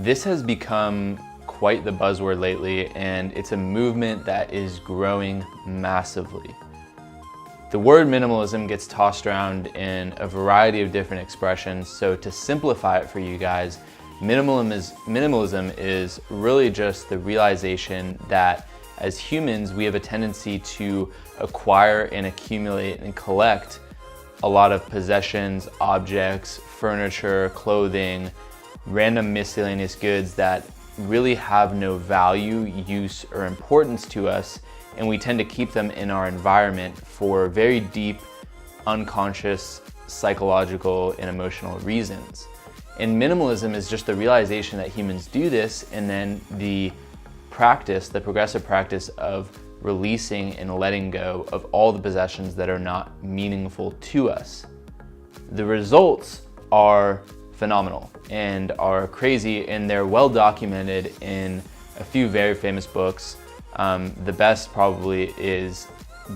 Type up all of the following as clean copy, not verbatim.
This has become quite the buzzword lately, and it's a movement that is growing massively. The word minimalism gets tossed around in a variety of different expressions, so to simplify it for you guys, minimalism is really just the realization that as humans, we have a tendency to acquire and accumulate and collect a lot of possessions, objects, furniture, clothing, random miscellaneous goods that really have no value, use, or importance to us, and we tend to keep them in our environment for very deep, unconscious, psychological, and emotional reasons. And minimalism is just the realization that humans do this, and then the progressive practice of releasing and letting go of all the possessions that are not meaningful to us. The results are phenomenal and are crazy, and they're well documented in a few very famous books. The best probably is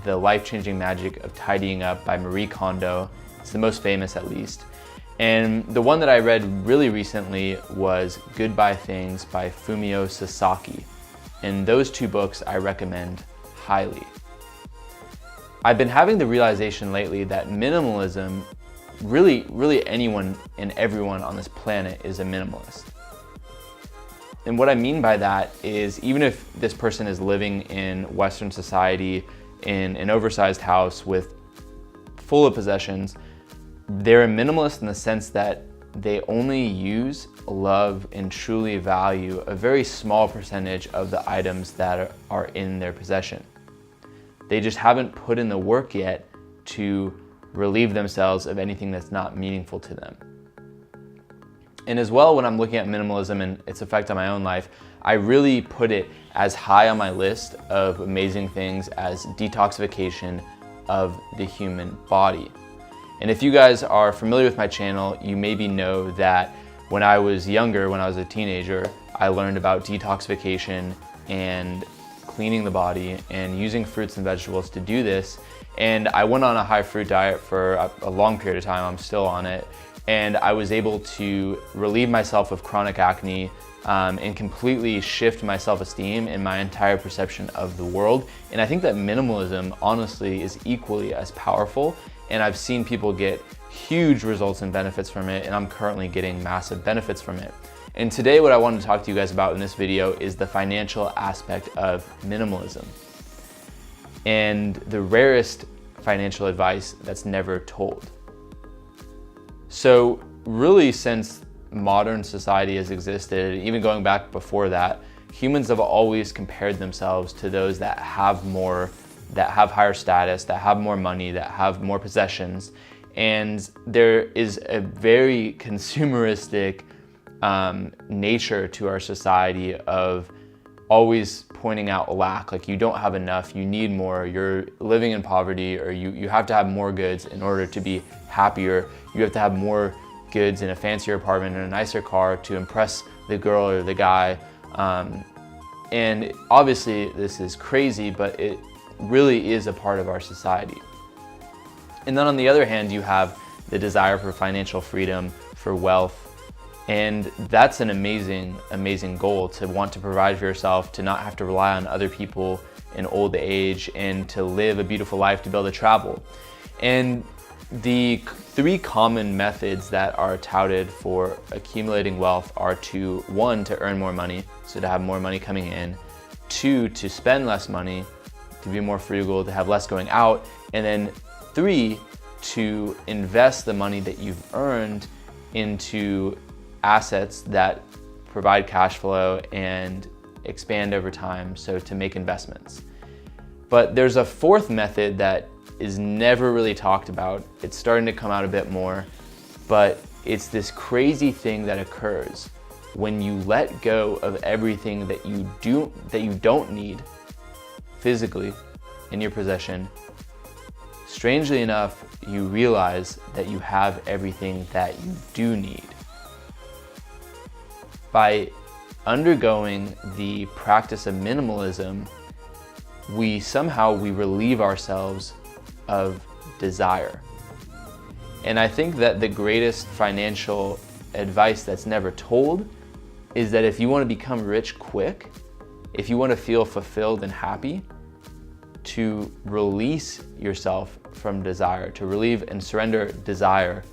The Life-Changing Magic of Tidying Up by Marie Kondo. It's the most famous, at least. And the one that I read really recently was Goodbye Things by Fumio Sasaki. And those two books I recommend highly. I've been having the realization lately that minimalism, really anyone and everyone on this planet is a minimalist. And what I mean by that is, even if this person is living in Western society in an oversized house full of possessions, they're a minimalist in the sense that they only use, love, and truly value a very small percentage of the items that are in their possession. They just haven't put in the work yet to relieve themselves of anything that's not meaningful to them. And as well, when I'm looking at minimalism and its effect on my own life, I really put it as high on my list of amazing things as detoxification of the human body. And if you guys are familiar with my channel, you maybe know that when I was younger, when I was a teenager, I learned about detoxification and cleaning the body and using fruits and vegetables to do this. And I went on a high fruit diet for a long period of time. I'm still on it. And I was able to relieve myself of chronic acne and completely shift my self-esteem and my entire perception of the world. And I think that minimalism, honestly, is equally as powerful. And I've seen people get huge results and benefits from it, and I'm currently getting massive benefits from it. And today what I wanted to talk to you guys about in this video is the financial aspect of minimalism and the rarest financial advice that's never told. So really, since modern society has existed, even going back before that, humans have always compared themselves to those that have more, that have higher status, that have more money, that have more possessions. And there is a very consumeristic nature to our society of always pointing out lack, like you don't have enough, you need more, you're living in poverty, or you have to have more goods in order to be happier. You have to have more goods in a fancier apartment and a nicer car to impress the girl or the guy. And obviously this is crazy, but it really is a part of our society. And then on the other hand, you have the desire for financial freedom, for wealth. And that's an amazing goal, to want to provide for yourself, to not have to rely on other people in old age, and to live a beautiful life, to be able to travel. And the three common methods that are touted for accumulating wealth are one, to earn more money, so to have more money coming in; two, to spend less money, to be more frugal, to have less going out; and then three, to invest the money that you've earned into assets that provide cash flow and expand over time, so to make investments. But there's a fourth method that is never really talked about. It's starting to come out a bit more, but it's this crazy thing that occurs when you let go of everything that you don't need physically in your possession. Strangely enough, you realize that you have everything that you do need. By undergoing the practice of minimalism, we relieve ourselves of desire. And I think that the greatest financial advice that's never told is that if you want to become rich quick, if you want to feel fulfilled and happy, to release yourself from desire, to relieve and surrender desire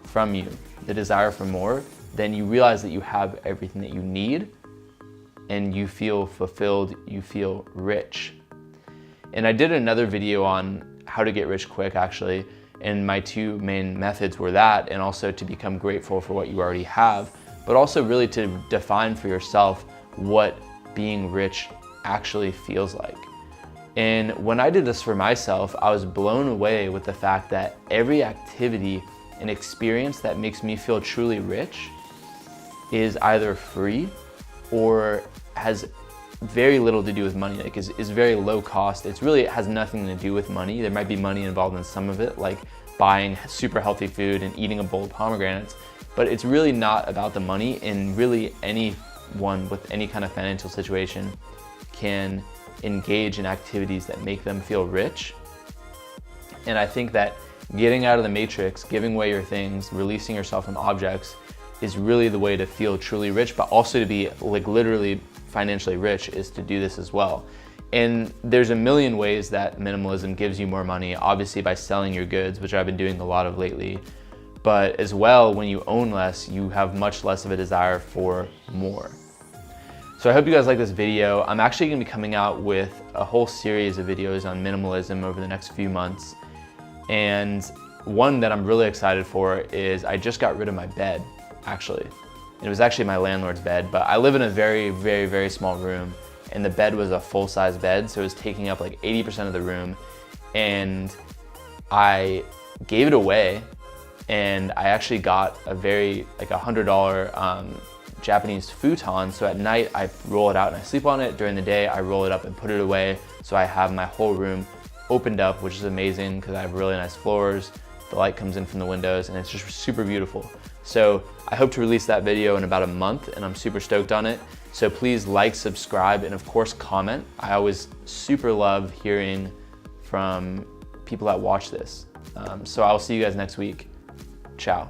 from you, the desire for more, then you realize that you have everything that you need and you feel fulfilled, you feel rich. And I did another video on how to get rich quick actually, and my two main methods were that, and also to become grateful for what you already have, but also really to define for yourself what being rich actually feels like. And when I did this for myself, I was blown away with the fact that every activity and experience that makes me feel truly rich is either free or has very little to do with money, like is very low cost. It has nothing to do with money. There might be money involved in some of it, like buying super healthy food and eating a bowl of pomegranates, but it's really not about the money, and really anyone with any kind of financial situation can engage in activities that make them feel rich. And I think that getting out of the matrix, giving away your things, releasing yourself from objects is really the way to feel truly rich, but also to be like literally financially rich is to do this as well. And there's a million ways that minimalism gives you more money, obviously by selling your goods, which I've been doing a lot of lately, but as well, when you own less, you have much less of a desire for more. So I hope you guys like this video. I'm actually gonna be coming out with a whole series of videos on minimalism over the next few months. And one that I'm really excited for is I just got rid of my bed, actually. It was actually my landlord's bed, but I live in a very, very, very small room, and the bed was a full-size bed, so it was taking up like 80% of the room. And I gave it away, and I actually got a very, like $100 Japanese futon, so at night I roll it out and I sleep on it. During the day I roll it up and put it away, so I have my whole room opened up, which is amazing because I have really nice floors. The light comes in from the windows and it's just super beautiful. So I hope to release that video in about a month, and I'm super stoked on it. So please like, subscribe, and of course comment. I always super love hearing from people that watch this. So I'll see you guys next week. Ciao.